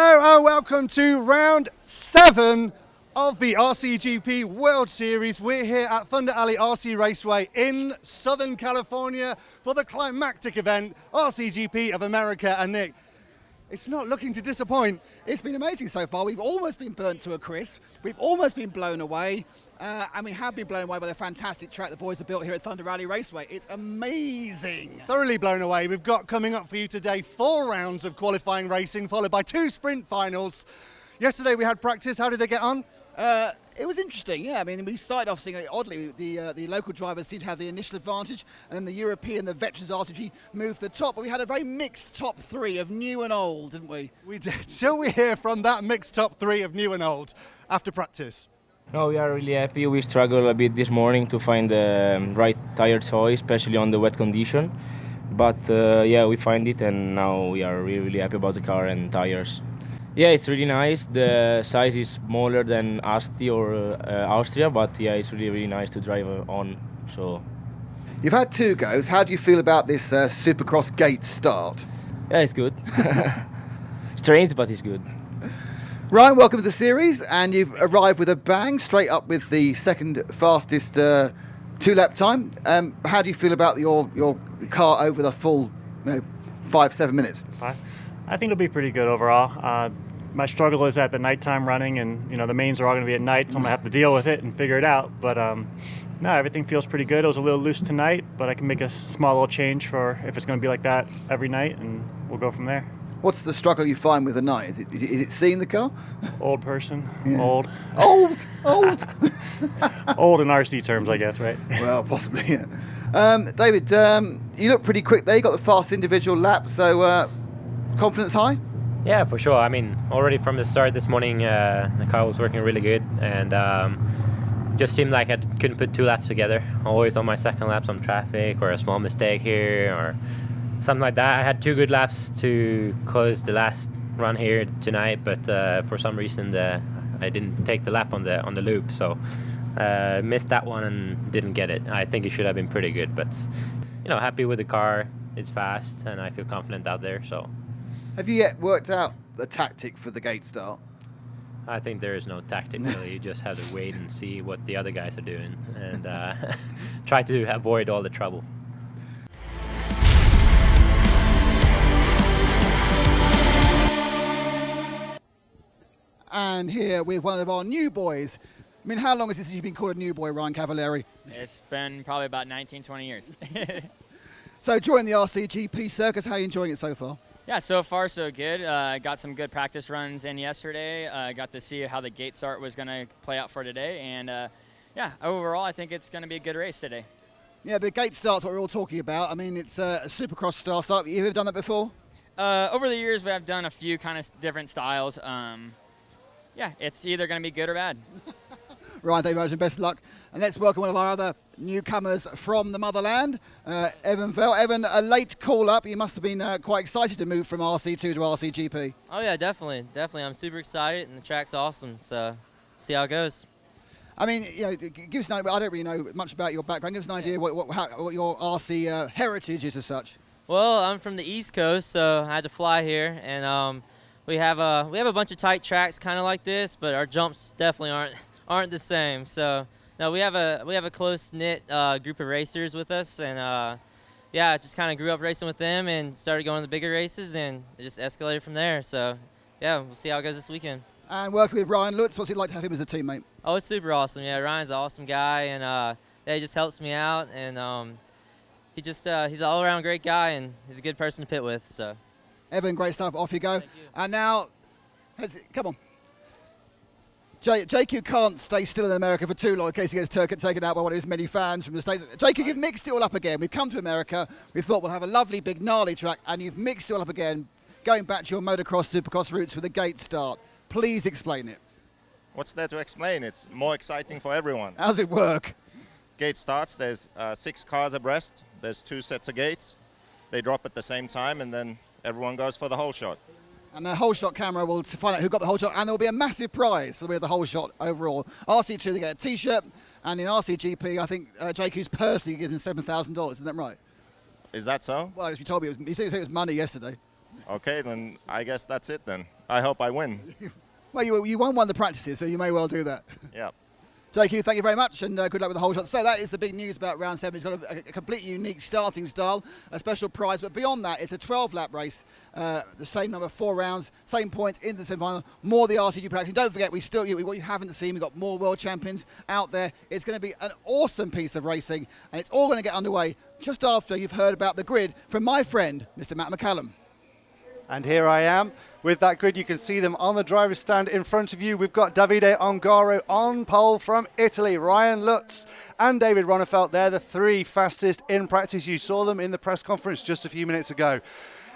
Hello and welcome to round 7 of the RCGP World Series. We're here at Thunder Alley RC Raceway in Southern California for the climactic event, RCGP of America. And Nick, it's not looking to disappoint. It's been amazing so far. We've almost been burnt to a crisp. We've almost been blown away. And we have been blown away by the fantastic track the boys have built here at Thunder Alley Raceway. It's amazing. Thoroughly blown away. We've got coming up for you today 4 rounds of qualifying racing, followed by 2 sprint finals. Yesterday we had practice. How did they get on? It was interesting, yeah. I mean, we started off seeing, oddly, the local drivers seemed to have the initial advantage, and then the European, the veterans RCGP moved the top, but we had a very mixed top 3 of new and old, didn't we? We did. Shall we hear from that mixed top 3 of new and old after practice? No, we are really happy. We struggled a bit this morning to find the right tire choice, especially on the wet condition. But yeah, we find it, and now we are really, really happy about the car and tires. Yeah, it's really nice. The size is smaller than Asti or Austria, but yeah, it's really, really nice to drive on. So You've had 2 goes. How do you feel about this Supercross gate start? yeah, it's good. Strange, but it's good. Ryan, welcome to the series, and you've arrived with a bang, straight up with the second fastest 2-lap time. How do you feel about your car over the full 5-7 minutes? I think it'll be pretty good overall. My struggle is at the nighttime running, and the mains are all going to be at night, so I'm going to have to deal with it and figure it out. But no, everything feels pretty good. It was a little loose tonight, but I can make a small little change for if it's going to be like that every night, and we'll go from there. What's the struggle you find with the night? Is it seeing the car? Old person, Yeah. old. Old! Old in RC terms, I guess, right? Well, possibly, yeah. David, you look pretty quick there. You got the fast individual lap, so confidence high? Yeah, for sure. I mean, already from the start this morning, the car was working really good, and just seemed like I couldn't put 2 laps together. Always on my second lap, some traffic or a small mistake here or something like that. I had 2 good laps to close the last run here tonight, but for some reason I didn't take the lap on the loop, so missed that one and didn't get it. I think it should have been pretty good, but happy with the car. It's fast, and I feel confident out there. So, Have you yet worked out the tactic for the gate start? I think there is no tactic really. You just have to wait and see what the other guys are doing, and try to avoid all the trouble. And here with one of our new boys. I mean, how long is this since you've been called a new boy, Ryan Cavalieri? It's been probably about 19, 20 years. So join the RCGP circus. How are you enjoying it so far? Yeah, so far so good. Got some good practice runs in yesterday. Got to see how the gate start was going to play out for today. And yeah, overall, I think it's going to be a good race today. Yeah, the gate start's what we're all talking about. I mean, it's a Supercross style start. You ever done that before? Over the years, we have done a few kind of different styles. Yeah, it's either going to be good or bad. Ryan, thank you very much and best of luck. And let's welcome one of our other newcomers from the motherland, Evan Vell. Evan, a late call-up. You must have been quite excited to move from RC2 to RCGP. Oh yeah, definitely. I'm super excited, and the track's awesome. So, see how it goes. I mean, give us an idea. I don't really know much about your background. Give us an idea what your RC heritage is as such. Well, I'm from the East Coast, so I had to fly here, and we have a bunch of tight tracks, kind of like this, but our jumps definitely aren't the same. So, no, we have a close knit group of racers with us, and yeah, just kind of grew up racing with them and started going to the bigger races, and it just escalated from there. So, yeah, we'll see how it goes this weekend. And working with Ryan Lutz, what's it like to have him as a teammate? Oh, it's super awesome. Yeah, Ryan's an awesome guy, and yeah, he just helps me out, and he's an all-around great guy, and he's a good person to pit with. So, Evan, great stuff. Off you go. Thank you. And now, come on. JQ can't stay still in America for too long in case he gets taken out by one of his many fans from the States. JQ, you've mixed it all up again. We've come to America. We thought we'll have a lovely, big, gnarly track, and you've mixed it all up again, going back to your motocross, supercross roots with a gate start. Please explain it. What's there to explain? It's more exciting for everyone. How's it work? Gate starts, there's 6 cars abreast, there's 2 sets of gates. They drop at the same time, and then everyone goes for the whole shot. And the whole shot camera will find out who got the whole shot, and there will be a massive prize for the winner of the whole shot overall. RC2, they get a T-shirt, and in RCGP, I think JQ's personally gives him $7,000. Isn't that right? Is that so? Well, as you told me, he said it was money yesterday. Okay, then I guess that's it then. I hope I win. Well, you won one of the practices, so you may well do that. Yeah. JQ, thank you very much, and good luck with the whole shot. So that is the big news about round 7. It's got a completely unique starting style, a special prize, but beyond that, it's a 12-lap race, the same number, 4 rounds, same points in the semi-final, more the RCGP production. Don't forget, what you haven't seen, we've got more world champions out there. It's going to be an awesome piece of racing, and it's all going to get underway just after you've heard about the grid from my friend, Mr. Matt McCallum. And here I am with that grid. You can see them on the driver's stand in front of you. We've got Davide Ongaro on pole from Italy, Ryan Lutz and David Ronefelt. They're the 3 fastest in practice. You saw them in the press conference just a few minutes ago.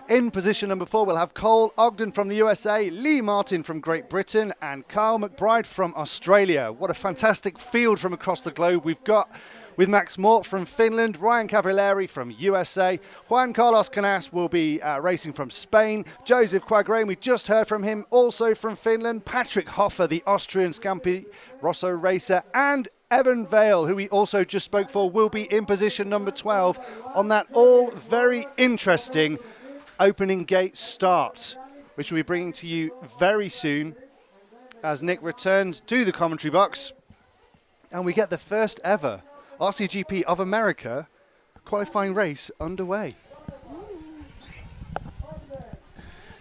In position number 4, we'll have Cole Ogden from the USA, Lee Martin from Great Britain, and Kyle McBride from Australia. What a fantastic field from across the globe we've got, with Max Mort from Finland, Ryan Cavalieri from USA, Juan Carlos Canas will be racing from Spain, Joseph Quagrain, we just heard from him, also from Finland, Patrick Hoffer, the Austrian Scampi Rosso racer, and Evan Vale, who we also just spoke for, will be in position number 12 on that all very interesting opening gate start, which we'll be bringing to you very soon as Nick returns to the commentary box and we get the first ever RCGP of America qualifying race underway.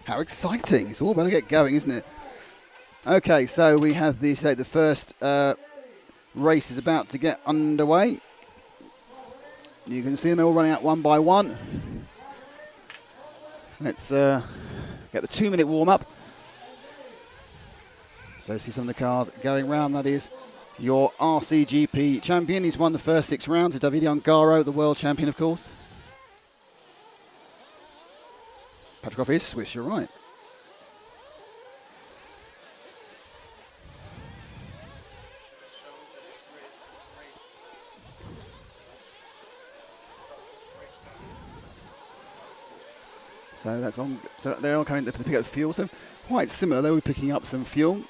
How exciting. It's all about to get going, isn't it? Okay, so we have the first race is about to get underway. You can see them all running out one by one. Let's get the 2-minute warm-up. So see some of the cars going round. That is your RCGP champion. He's won the first 6 rounds. It's Davide Ongaro, the world champion, of course. Patrick is Swiss, you're right. So that's on. So they are coming to pick up fuel. So quite similar. They were picking up some fuel.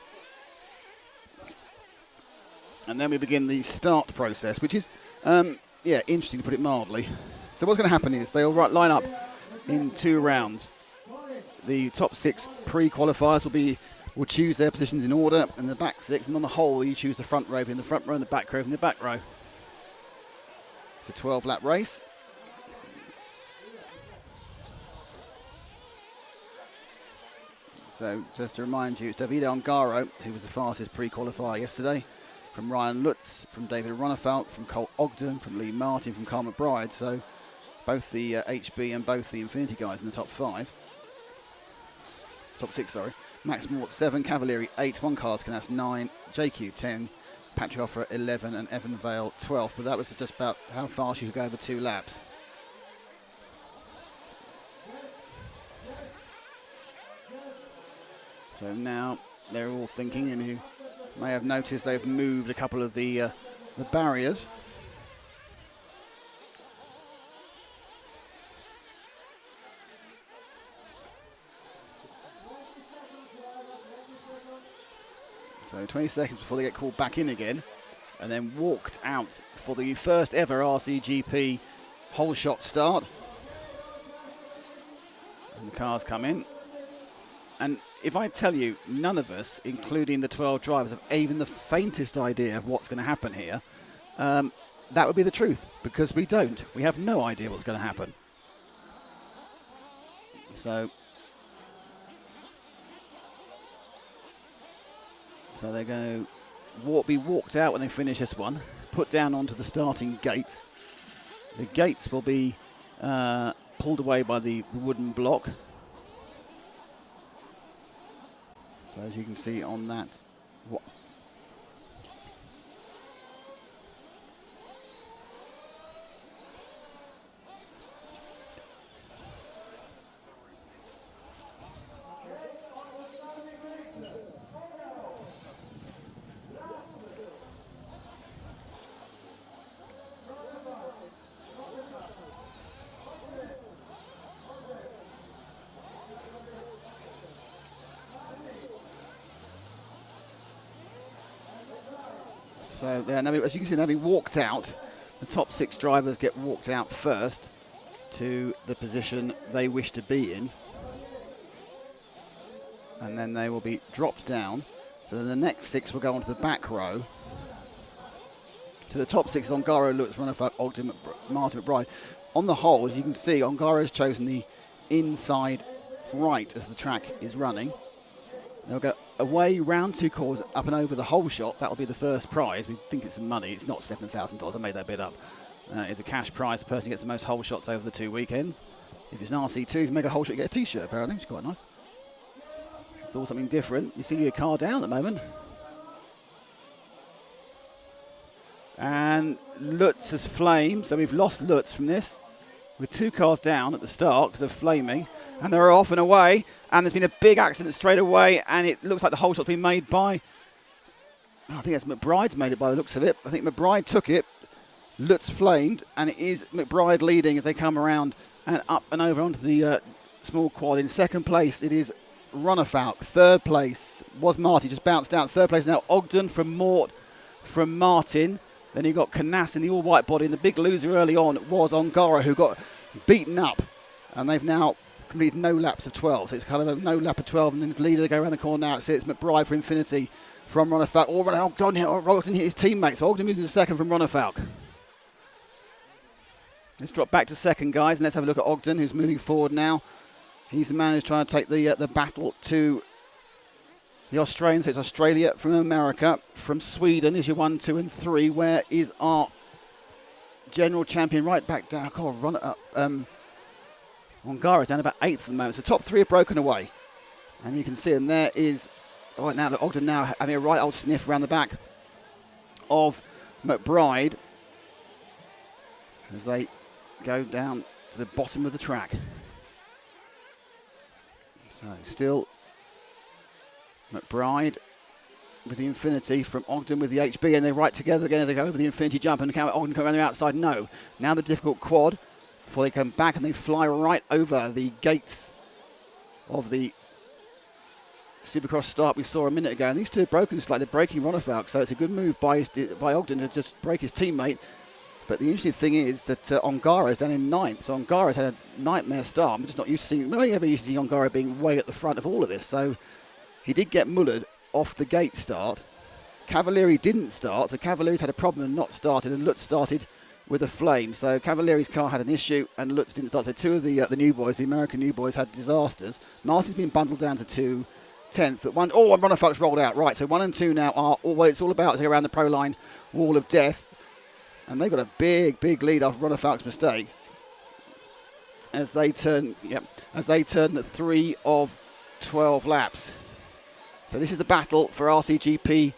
And then we begin the start process, which is, interesting to put it mildly. So what's going to happen is they'll line up in 2 rounds. The top 6 pre-qualifiers will choose their positions in order, and the back 6, and on the whole, you choose the front row in the front row and the back row in the back row. It's a 12-lap race. So just to remind you, it's Davide Ongaro, who was the fastest pre-qualifier yesterday, from Ryan Lutz, from David Ronefelt, from Cole Ogden, from Lee Martin, from Carl McBride. So both the HB and both the Infinity guys in the top 5. Top 6, sorry. Max Mort 7, Cavalieri 8, Juan Carlos Canas 9, JQ 10, Patrick Hoffer 11, and Evan Vale 12. But that was just about how fast you could go over 2 laps. So now they're all thinking, and you may have noticed they've moved a couple of the barriers. So 20 seconds before they get called back in again, and then walked out for the first ever RCGP whole shot start. And the cars come in. And if I tell you, none of us, including the 12 drivers, have even the faintest idea of what's going to happen here, that would be the truth, because we don't. We have no idea what's going to happen. So they're going to be walked out when they finish this one, put down onto the starting gates. The gates will be pulled away by the wooden block. So as you can see on that, so now, as you can see, they'll be walked out. The top 6 drivers get walked out first to the position they wish to be in. and then they will be dropped down. So then the next 6 will go onto the back row. To the top 6 is Ongaro, Lutz, Runnerfuck, Ogden, Martin, McBride. On the whole, as you can see, Ongaro has chosen the inside right as the track is running. They'll go away, round 2 corners, up and over the whole shot. That'll be the first prize. We think it's some money. It's not $7,000. I made that bit up. It's a cash prize. The person who gets the most hole shots over the 2 weekends. If it's an RC2, if you make a hole shot, you get a T-shirt, apparently, which is quite nice. It's all something different. You see your car down at the moment. And Lutz has flamed, so we've lost Lutz from this. With 2 cars down at the start because of flaming. And they're off and away, and there's been a big accident straight away, and it looks like the whole shot's been made by, I think that's McBride's made it by the looks of it. I think McBride took it, Lutz flamed, and it is McBride leading as they come around and up and over onto the small quad. In second place, it is Runnerfalk. Third place was Marty, just bounced out. Third place now, Ogden from Mort, from Martin. Then you got Canas in the all-white body, and the big loser early on was Ongaro, who got beaten up, and they've now completed no laps of 12, so it's kind of a no lap of 12, and then the leader to go around the corner now. It's McBride for Infinity from Runnerfalk. Ogden hit his teammates. So Ogden moves into second from Runnerfalk. Let's drop back to second, guys, and let's have a look at Ogden, who's moving forward now. He's the man who's trying to take the battle to the Australians. So it's Australia from America. From Sweden is your 1, 2, and 3. Where is our general champion? Right back down. God, run it up. Ongaro is down about 8th at the moment. So top 3 have broken away. And you can see them. There is, right now, look, Ogden now having a right old sniff around the back of McBride as they go down to the bottom of the track. So still McBride with the Infinity from Ogden with the HB, and they're right together again as they go over the Infinity jump, and Ogden come around the outside. No. Now the difficult quad. Before they come back and they fly right over the gates of the Supercross start we saw a minute ago. And these 2 have broken slightly. They're breaking Runnerfalk, so it's a good move by Ogden to just break his teammate. But the interesting thing is that Ongaro is down in 9th. So Ongaro's had a nightmare start. I'm just not used to seeing, nobody ever used to see Ongaro being way at the front of all of this. So he did get mullered off the gate start. Cavalieri didn't start, so Cavalieri's had a problem and not started, and Lutz started with a flame. So Cavalieri's car had an issue and Lutz didn't start. So 2 of the new boys, the American new boys, had disasters. Martin's been bundled down to 10th. At 1, and Runnerfuck's rolled out. Right, so 1 and 2 now are what it's all about is to go around the pro line wall of death. And they've got a big, big lead after Runnerfuck's mistake. As they turn the 3 of 12 laps. So this is the battle for RCGP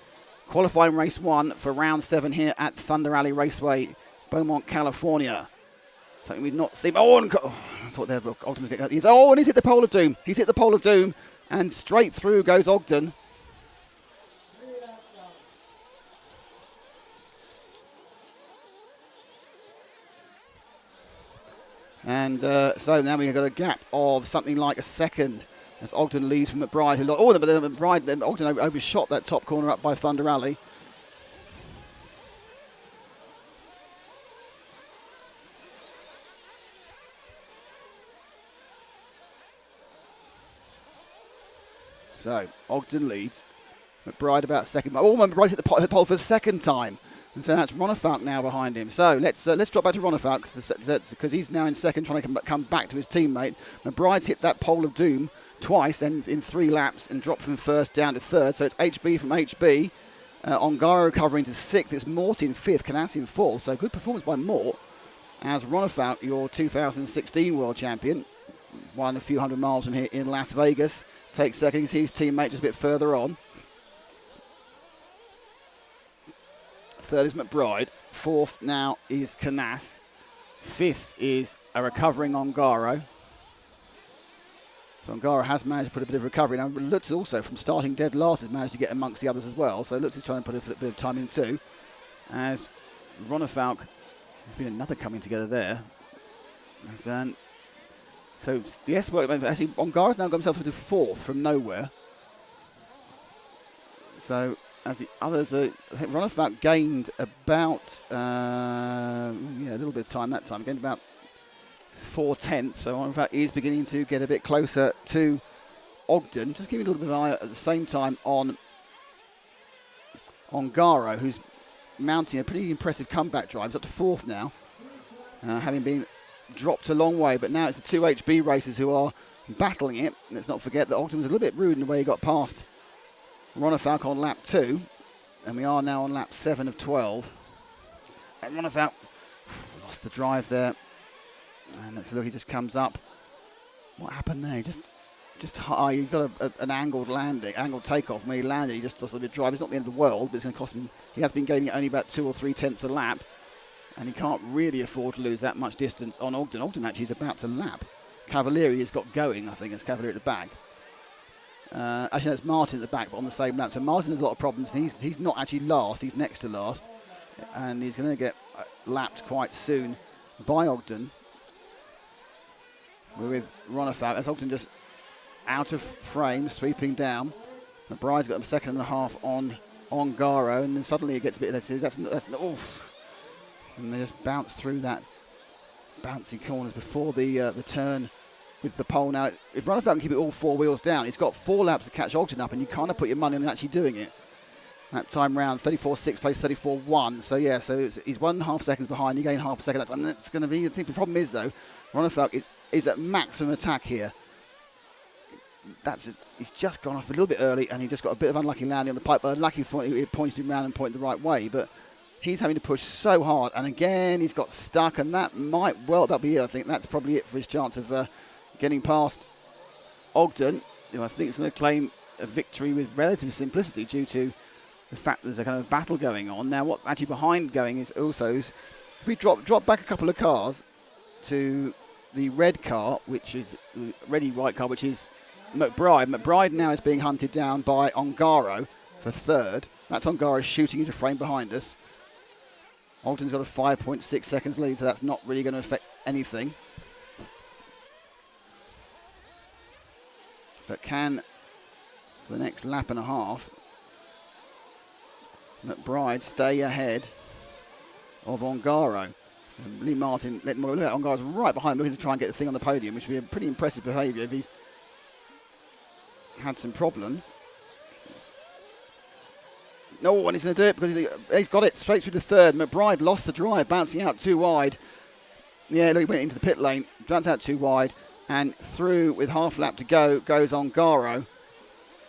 qualifying race 1 for round 7 here at Thunder Alley Raceway, Beaumont, California. Something we've not seen. I thought they were Ogden. And he's hit the pole of doom. He's hit the pole of doom, and straight through goes Ogden. And so now we've got a gap of something like a second as Ogden leads from McBride, who lost all of them, but then McBride, then Ogden overshot that top corner up by Thunder Alley. So Ogden leads. McBride about second. Oh, McBride hit the pole for the second time. And so that's Runnerfalk now behind him. So let's drop back to Runnerfalk because he's now in second, trying to come back to his teammate. McBride's hit that pole of doom twice and in 3 laps and dropped from first down to third. So it's HB from HB. Ongaro covering to 6th. It's Mort in 5th. Canas in 4th. So good performance by Mort as Runnerfalk, your 2016 world champion, won a few hundred miles from here in Las Vegas. Takes second. You see his teammate just a bit further on. Third is McBride. 4th now is Canas. 5th is a recovering Ongaro. So Ongaro has managed to put a bit of recovery. Now Lutz also, from starting dead last, has managed to get amongst the others as well. So Lutz is trying to put a bit of time in too. As Runnerfalk, there's been another coming together there. And so the S work, actually Ongaro's now got himself into 4th from nowhere. So as the others, I think Runnerfalk gained about, a little bit of time that time. Gained about 4/10. So Runnerfalk is beginning to get a bit closer to Ogden. Just give me a little bit of an eye at the same time on Garo, who's mounting a pretty impressive comeback drive. He's up to 4th now, having been dropped a long way. But now it's the 2 HB racers who are battling it. Let's not forget that Ogden was a little bit rude in the way he got past Ronafalk on lap 2. And we are now on lap 7 of 12. And Ronafalk lost the drive there. And let's look, he just comes up. What happened there? Just high. He got an angled takeoff. When he landed, he just lost a bit of drive. It's not the end of the world, but it's going to cost him. He has been gaining only about 2 or 3 tenths a lap, and he can't really afford to lose that much distance on Ogden. Ogden actually is about to lap. Cavalieri has got going, I think. It's Cavalieri at the back. Actually, that's Martin at the back, but on the same lap. So Martin has a lot of problems. He's not actually last. He's next to last, and he's going to get lapped quite soon by Ogden. We're with Ronafalk. That's Ogden just out of frame, sweeping down. McBride's got him 2.5 on Garo, and then suddenly it gets a bit. That's oof, and they just bounce through that bouncy corners before the turn with the pole. Now, if Ronafalk can keep it all 4 wheels down, he's got 4 laps to catch Ogden up, and you kind of put your money on actually doing it. That time round, 34.6 plays 34.1. So yeah, so he's 1.5 seconds behind. You gain half a second. That's going to be. I think the problem is though, Ronafalk is at maximum attack here. He's just gone off a little bit early, and he just got a bit of unlucky landing on the pipe. But unlucky for it pointed him round and pointed the right way. But he's having to push so hard, and again he's got stuck, and that'll be it. I think that's probably it for his chance of getting past Ogden, who I think is going to claim a victory with relative simplicity due to the fact that there's a kind of battle going on. Now, what's actually behind going is also, if we drop back a couple of cars to the red car, which is white car, which is McBride. McBride now is being hunted down by Ongaro for 3rd. That's Ongaro shooting into frame behind us. Ogden's got a 5.6 seconds lead, so that's not really going to affect anything. But can, for the next lap and a half, McBride stay ahead of Ongaro? And Lee Martin, look at Ongaro's right behind him, looking to try and get the thing on the podium, which would be a pretty impressive behaviour if he's had some problems. No, and he's going to do it because he's got it straight through the 3rd. McBride lost the drive, bouncing out too wide. Yeah, look, he went into the pit lane, bounced out too wide, and through with half lap to go goes Ongaro.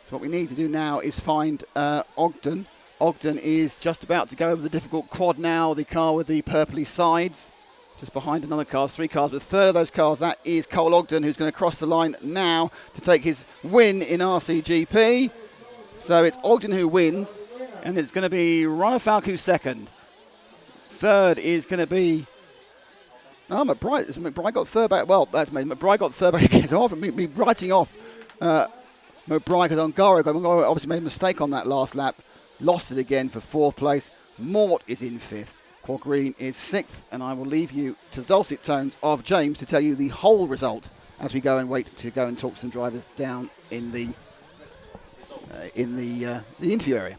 So what we need to do now is find Ogden. Ogden is just about to go over the difficult quad now, the car with the purpley sides, just behind another car, 3 cars, but the 3rd of those cars, that is Cole Ogden, who's going to cross the line now to take his win in RCGP. So it's Ogden who wins, and it's going to be Ronafalk who's 2nd. 3rd is going to be... Oh, McBride got 3rd back. Well, that's me. McBride got 3rd back again. So often me writing off McBride because Ongaro obviously made a mistake on that last lap. Lost it again for 4th place. Mort is in 5th. Quad Green is 6th. And I will leave you to the dulcet tones of James to tell you the whole result as we go and wait to go and talk to some drivers down in the interview area.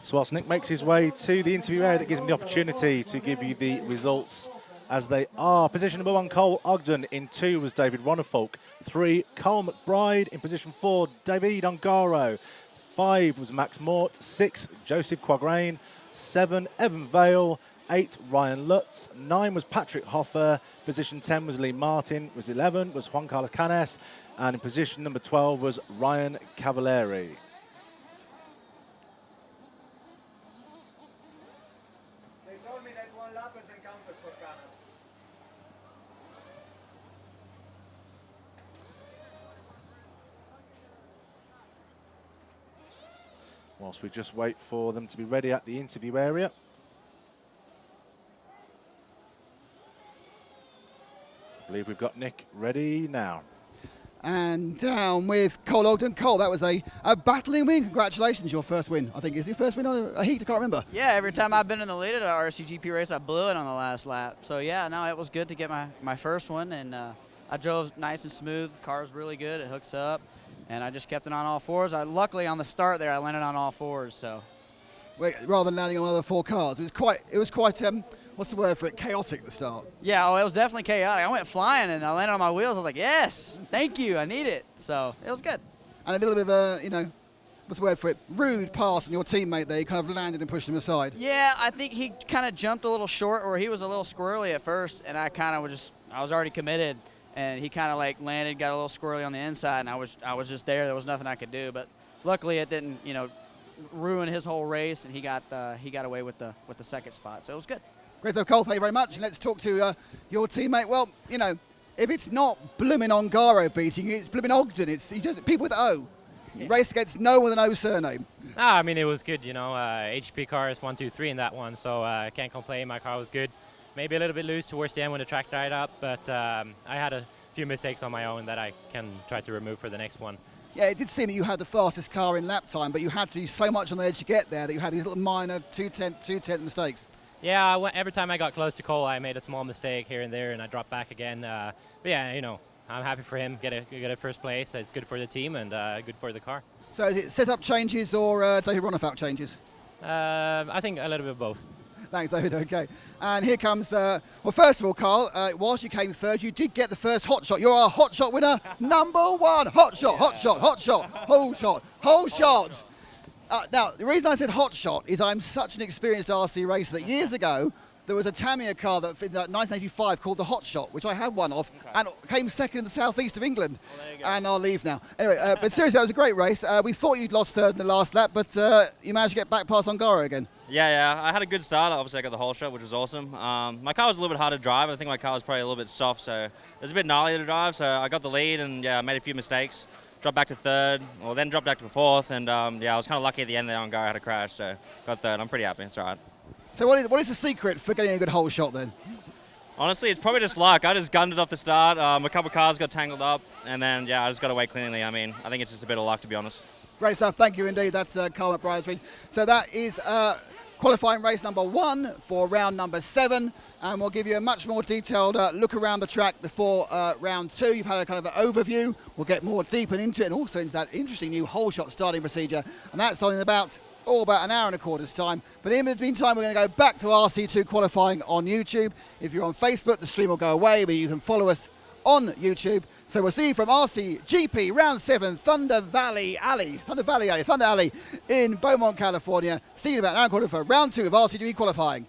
So whilst Nick makes his way to the interview area, that gives him the opportunity to give you the results as they are. Position number 1, Cole Ogden. In 2 was David Ronafalk. 3, Cole McBride. In position 4, David Ongaro. 5 was Max Mort. 6, Joseph Quagrain. 7, Evan Vale. 8, Ryan Lutz. 9 was Patrick Hoffer. Position 10 was Lee Martin. Was 11 was Juan Carlos Canes. And in position number 12 was Ryan Cavalieri. Whilst we just wait for them to be ready at the interview area. I believe we've got Nick ready now. And down with Cole Ogden. Cole, that was a battling win. Congratulations, your first win. I think is your first win on a heat. I can't remember. Yeah, every time I've been in the lead at an RCGP race, I blew it on the last lap. So yeah, no, it was good to get my first one, and I drove nice and smooth. The car's really good. It hooks up. And I just kept it on all 4s. Luckily, on the start there, I landed on all 4s. So, Rather than landing on other 4 cars, it was quite what's the word for it? Chaotic at the start. Yeah, oh, it was definitely chaotic. I went flying and I landed on my wheels. I was like, yes, thank you, I need it. So it was good. And a little bit of a, what's the word for it? Rude pass on your teammate there. You kind of landed and pushed him aside. Yeah, I think he kind of jumped a little short, or he was a little squirrely at first, and I kind of I was already committed, and he kind of like landed, got a little squirrely on the inside, and I was just there. There was nothing I could do, but luckily it didn't, ruin his whole race, and he got away with the second spot, so it was good. Great stuff, Cole. Thank you very much. And let's talk to your teammate. Well, if it's not blooming Ongaro beating you, it's blooming Ogden. It's people with O. Race against no one with an O surname. I mean, it was good, HP car is 1, 2, 3 in that one, so I can't complain. My car was good. Maybe a little bit loose towards the end when the track dried up, but I had a few mistakes on my own that I can try to remove for the next one. Yeah, it did seem that you had the fastest car in lap time, but you had to be so much on the edge to get there that you had these little minor two-tenth mistakes. Yeah, every time I got close to Cole, I made a small mistake here and there, and I dropped back again. But yeah, I'm happy for him. Get a first place. It's good for the team and good for the car. So is it setup changes or David Ronafalk changes? I think a little bit of both. Thanks, David. Okay. And here comes, well, first of all, Carl, whilst you came third, you did get the first hot shot. You're our hot shot winner, number one. Hot shot, hot shot, hot shot, whole shot, whole shot. Now, the reason I said hot shot is I'm such an experienced RC racer that years ago, there was a Tamiya car that in 1985 called the Hot Shot, which I had one of, and came second in the southeast of England. Well, and I'll leave now. Anyway, but seriously, that was a great race. We thought you'd lost third in the last lap, but you managed to get back past Ongaro again. Yeah, I had a good start. Obviously, I got the whole shot, which was awesome. My car was a little bit hard to drive. I think my car was probably a little bit soft, so it was a bit gnarly to drive. So I got the lead, and yeah, I made a few mistakes. Dropped back to third, or then dropped back to fourth, and yeah, I was kind of lucky at the end there. Ongaro had a crash, so got third. I'm pretty happy. It's all right. So what is the secret for getting a good hole shot then? Honestly, it's probably just luck. I just gunned it off the start. A couple cars got tangled up, and then, yeah, I just got away cleanly. I mean, I think it's just a bit of luck, to be honest. Great stuff. Thank you indeed. That's Carl McBride's. So that is qualifying race number 1 for round number 7, and we'll give you a much more detailed look around the track before round 2. You've had a kind of an overview. We'll get more deep into it, and also into that interesting new hole shot starting procedure, and that's on in about an hour and a quarter's time. But in the meantime, we're going to go back to RC2 qualifying on YouTube. If you're on Facebook, the stream will go away, but you can follow us on YouTube. So we'll see you from RCGP round 7, Thunder Alley in Beaumont, California. See you in about an hour and a quarter for round 2 of RCGP qualifying.